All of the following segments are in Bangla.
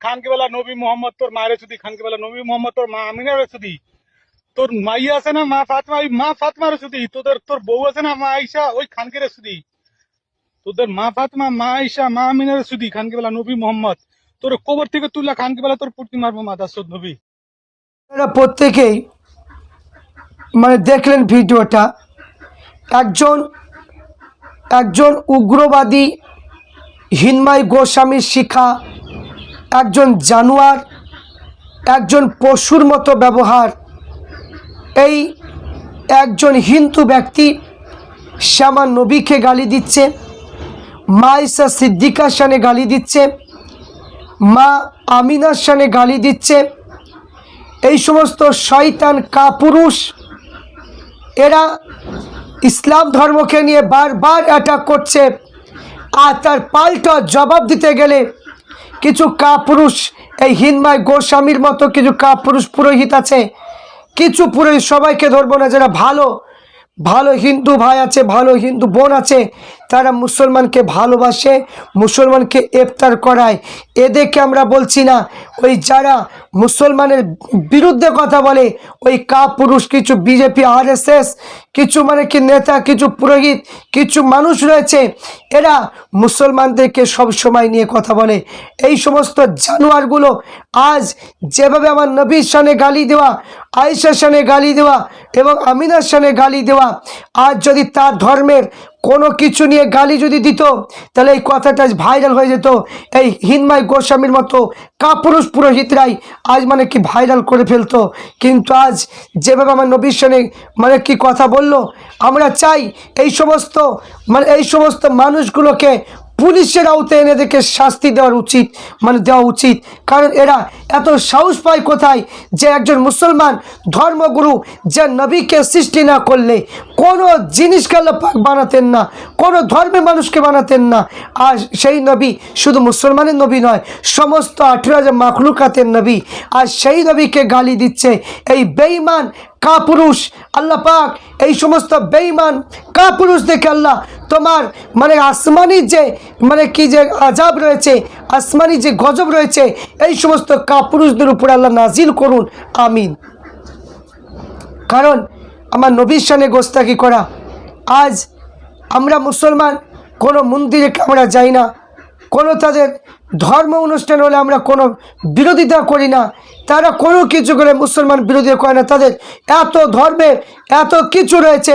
খানকে বেলা নবী মোহাম্মদ তোর মায়ের সুদি, খানকে বেলা নবী মোহাম্মদ তোর মা আমিনার সুদি, তোর মাইয়া আছে না মা ফাতমা, ওই মা ফাতমার সুদি, তোর বউ আছে না মা আইসা, ওই খানকের সুদি, তোদের মা ফাতমা মা আইসা মা আমিনার সুদি, খানকে বেলা নবী মোহাম্মদ তোর কবর থেকে তুললা খানকে বেলা তোর পুটি মারবো মাথা সদ নবী। প্রত্যেকেই মানে দেখলেন ভিডিওটা। একজন একজন উগ্রবাদী হিন্মাই গোস্বামীর শিখা, একজন জানোয়ার, একজন পশুর মতো ব্যবহার। এই একজন হিন্দু ব্যক্তি শ্যামা নবীকে গালি দিচ্ছে, মা ঈসা সিদ্দিকার শানে গালি দিচ্ছে, মা আমিনার শানে গালি দিচ্ছে। এই সমস্ত শয়তান কাপুরুষ এরা ইসলাম ধর্মকে নিয়ে বারবার অ্যাটাক করছে। আর তার পাল্টা জবাব দিতে গেলে কিছু কাপুরুষ, এই হিন্মাই গোস্বামীর মতো কিছু কাপুরুষ পুরোহিত আছে, কিছু পুরোহিত, সবাইকে ধরবো না, যারা ভালো ভালো হিন্দু ভাই আছে, ভালো হিন্দু বোন আছে, তারা মুসলমানকে ভালোবাসে, মুসলমানকে ইফতার করায়। এদেরকে আমরা বলছি না। ওই যারা মুসলমানের বিরুদ্ধে কথা বলে, ওই কাপুরুষ কিছু বিজেপি আরএসএস কিছু মানে কি নেতা, কিছু পুরোহিত, কিছু মানুষ রয়েছে, এরা মুসলমানদেরকে সব সময় নিয়ে কথা বলে। এই সমস্ত জানোয়ারগুলো আজ যেভাবে আমার নবীর শানে গালি দেওয়া, আয়েশার শানে গালি দেওয়া এবং আমিনার শানে গালি দেওয়া, আজ যদি তার ধর্মের কোনো কিছু নিয়ে গালি যদি দিত, তাহলে এই কথাটা ভাইরাল হয়ে যেত। এই হিন্মাই গোস্বামীর মতো কাপুরুষ পুরোহিতরাই আজ মানে কি ভাইরাল করে ফেলতো। কিন্তু আজ যেভাবে আমার নবীর শানে মানে কি কথা বললো, আমরা চাই এই সমস্ত মানুষগুলোকে পুলিশের আওতায় এনে দেখে শাস্তি দেওয়া উচিত। কারণ এরা এত সাহস পায় কোথায় যে একজন মুসলমান ধর্মগুরু যে নবীকে সৃষ্টি না করলে কোনো জিনিসকে আল্লাহ পাক বানাতেন না, কোনো ধর্মের মানুষকে বানাতেন না। আর সেই নবী শুধু মুসলমানের নবী নয়, সমস্ত 18,000 মাখলুকাতের নবী। আর সেই নবীকে গালি দিচ্ছে এই বেঈমান কাপুরুষ। আল্লাহ পাক এই সমস্ত বেঈমান কাপুরুষ দেখে আল্লাহ তোমার মানে আসমানি যে মানে কি যে আযাব রয়েছে, আসমানি যে গজব রয়েছে, এই সমস্ত কাপুরুষদের উপরে আল্লাহ নাজিল করুন, আমিন। কারণ আমার নবীর শানে গোস্তাকি করা। আজ আমরা মুসলমান কোনো মন্দিরে আমরা যাই না, কোনো তাদের ধর্ম অনুষ্ঠান হলে আমরা কোনো বিরোধিতা করি না, তারা কোনো কিছু করে মুসলমান বিরোধিতা করে না। তাদের এত ধর্মে এত কিছু রয়েছে,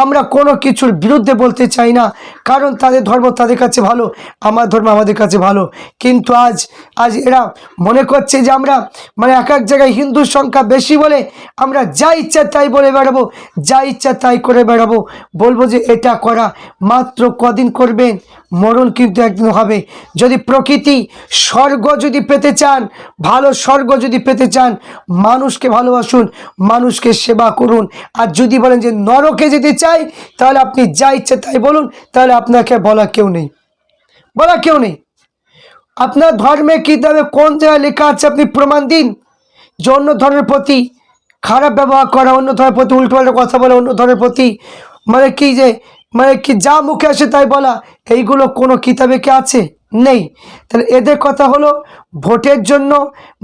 আমরা কোনো কিছুর বিরুদ্ধে বলতে চাই না, কারণ তাদের ধর্ম তাদের কাছে ভালো, আমার ধর্ম আমাদের কাছে ভালো। কিন্তু আজ এরা মনে করছে যে আমরা মানে এক এক জায়গায় হিন্দুর সংখ্যা বেশি বলে আমরা যা ইচ্ছা তাই বলে বেড়াবো, যা ইচ্ছা তাই করে বেড়াবো, বলবো যে এটা করা মাত্র কদিন করবেন, মরণ কিন্তু একদিন হবে। যদি প্রকৃতি স্বর্গ যদি পেতে চান, ভালো স্বর্গ যদি পেতে চান, মানুষকে ভালোবাসুন, মানুষকে সেবা করুন। আর যদি বলেন যে নরকে যেতে চাই, তাহলে আপনি যা ইচ্ছে তাই বলুন, তাহলে আপনাকে বলা কেউ নেই। আপনার ধর্মে কিতাবে কোন জায়গায় লেখা আছে আপনি প্রমাণ দিন যে অন্য ধর্মের প্রতি খারাপ ব্যবহার করা, অন্য ধর্মের প্রতি উল্টোপাল্টা কথা বলা, অন্য ধর্মের প্রতি মানে কি যা মুখে আসে তাই বলা, এইগুলো কোনো কিতাবে কি আছে? নেই। তাহলে এদের কথা হলো ভোটের জন্য,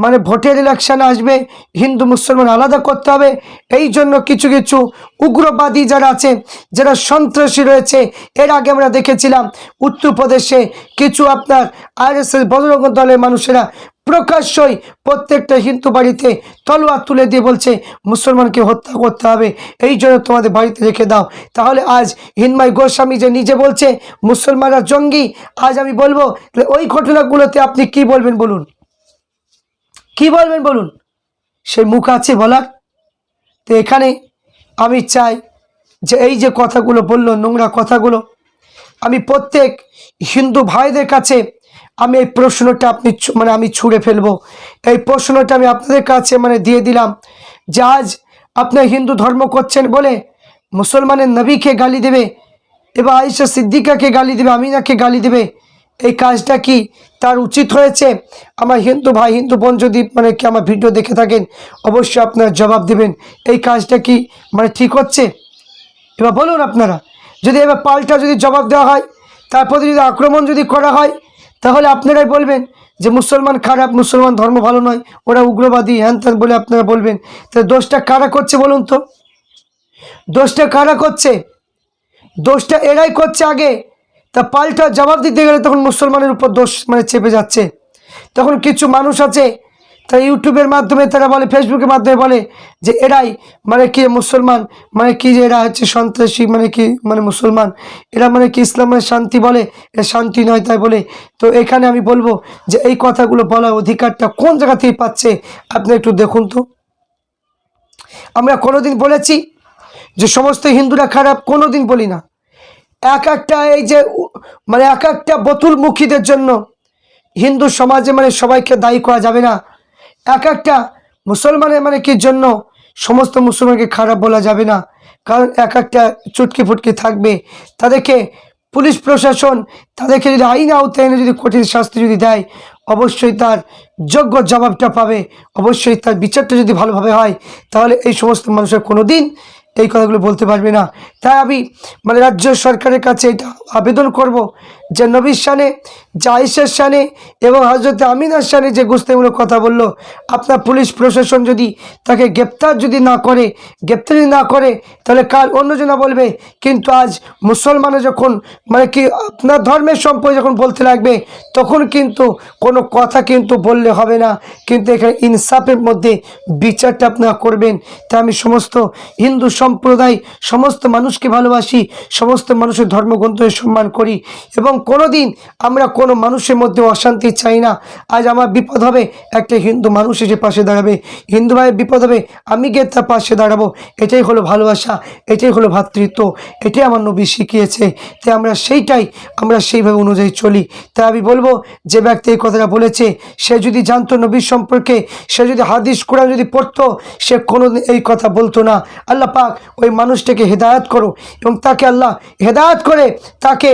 মানে ভোটের ইলেকশন আসবে, হিন্দু মুসলমান আলাদা করতে হবে। এই জন্য কিছু কিছু উগ্রবাদী যারা আছে, যারা সন্ত্রাসী রয়েছে, এর আগে আমরা দেখেছিলাম উত্তরপ্রদেশে কিছু আপনার আরএসএস বজরঙ্গ দলের মানুষেরা প্রকাশ্যই প্রত্যেকটা হিন্দু বাড়িতে তলোয়ার তুলে দিয়ে বলছে মুসলমানকে হত্যা করতে হবে, এই জন্য তোমাদের বাড়িতে রেখে দাও। তাহলে আজ হিন্মাই গোস্বামী যে নিজে বলছে মুসলমানরা জঙ্গি, আজ আমি বলবো ওই ঘটনাগুলোতে আপনি কি বলবেন বলুন? সেই মুখ আছে বলার? তো এখানে আমি চাই যে এই যে কথাগুলো বললো, নোংরা কথাগুলো, আমি প্রত্যেক হিন্দু ভাইদের কাছে আমি এই প্রশ্নটা আমি ছুঁড়ে ফেলবো। এই প্রশ্নটা আমি আপনাদের কাছে দিয়ে দিলাম যে আজ আপনার হিন্দু ধর্ম করছেন বলে মুসলমানের নবীকে গালি দেবে, এবার আয়েশা সিদ্দিকাকে গালি দেবে, আমিনাকে গালি দেবে, এই কাজটা কি তার উচিত হয়েছে? আমার হিন্দু ভাই হিন্দু বোন যদি কি আমার ভিডিও দেখে থাকেন, অবশ্যই আপনারা জবাব দেবেন, এই কাজটা কি ঠিক হচ্ছে? এবার বলুন আপনারা, যদি এবার পাল্টা যদি জবাব দেওয়া হয়, তারপরে যদি আক্রমণ যদি করা হয়, তাহলে আপনারাই বলবেন যে মুসলমান খারাপ, মুসলমান ধর্ম ভালো নয়, ওরা উগ্রবাদী হ্যান ত্যান বলে আপনারা বলবেন, তাহলে দোষটা কারা করছে বলুন তো? দোষটা কারা করছে? দোষটা এরাই করছে আগে। তা পাল্টা জবাব দিতে গেলে তখন মুসলমানের উপর দোষ চেপে যাচ্ছে। তখন কিছু মানুষ আছে তারা ইউটিউবের মাধ্যমে, তারা বলে, ফেসবুকের মাধ্যমে বলে যে এরাই কি মুসলমান, কি যে এরা হচ্ছে সন্ত্রাসী, কি মুসলমান, এরা কি ইসলামের শান্তি বলে, এ শান্তি নয় তাই বলে। তো এখানে আমি বলবো যে এই কথাগুলো বলার অধিকারটা কোন জায়গা থেকে পাচ্ছে আপনি একটু দেখুন তো। আমরা কোনোদিন বলেছি যে সমস্ত হিন্দুরা খারাপ? কোনোদিন বলি না। এক একটা এই যে এক একটা বোতুলমুখীদের জন্য হিন্দু সমাজে সবাইকে দায়ী করা যাবে না। এক একটা মুসলমানের কি জন্য সমস্ত মুসলমানকে খারাপ বলা যাবে না, কারণ এক একটা চুটকি ফুটকি থাকবে। তাদেরকে পুলিশ প্রশাসন তাদেরকে যদি আইন আওতায় এনে যদি কঠিন শাস্তি যদি দেয়, অবশ্যই তার যোগ্য জবাবটা পাবে, অবশ্যই তার বিচারটা যদি ভালোভাবে হয়, তাহলে এই সমস্ত মানুষের কোনো দিন এই কথাগুলো বলতে পারবে না। তাই আমি রাজ্য সরকারের কাছে এটা আবেদন করব যে নবীর শানে, যে আয়েশার শানে এবং হজরত আমিনার শানে যে গুস্তাখিমূলক কথা বললো, আপনার পুলিশ প্রশাসন যদি তাকে গ্রেপ্তার যদি না করে তাহলে কাল অন্যজনা বলবে। কিন্তু আজ মুসলমানে যখন কি আপনার ধর্মের সম্পর্কে যখন বলতে লাগবে, তখন কিন্তু কোনো কথা কিন্তু বললে হবে না, কিন্তু এখানে ইনসাফের মধ্যে বিচারটা আপনারা করবেন। তাই আমি সমস্ত হিন্দু সম্প্রদায়, সমস্ত মানুষকে ভালোবাসি, সমস্ত মানুষের ধর্মগ্রন্থের সম্মান করি এবং কোনো দিন আমরা কোনো মানুষের মধ্যে অশান্তি চাই না। আজ আমার বিপদ হবে, একটা হিন্দু মানুষ এসে পাশে দাঁড়াবে, হিন্দু ভাইয়ের বিপদ হবে, আমি গিয়ে তার পাশে দাঁড়াবো। এটাই হলো ভালোবাসা, এটাই হলো ভ্রাতৃত্ব, এটাই আমার নবী শিখিয়েছে। তাই আমরা সেইভাবে অনুযায়ী চলি। তাই আমি বলবো, যে ব্যক্তি এই কথাটা বলেছে, সে যদি জানতো নবীর সম্পর্কে, সে যদি হাদিস কোরআন যদি পড়তো, সে কোনো এই কথা বলতো না। আল্লাহ পাক ওই মানুষটাকে হেদায়েত করো এবং তাকে আল্লাহ হেদায়েত করে তাকে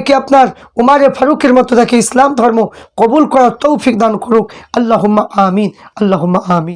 কি আপনার উমারে ফারুকের মতো তাকে ইসলাম ধর্ম কবুল করার তৌফিক দান করুক। আল্লাহুম্মা আমিন, আল্লাহুম্মা আমিন।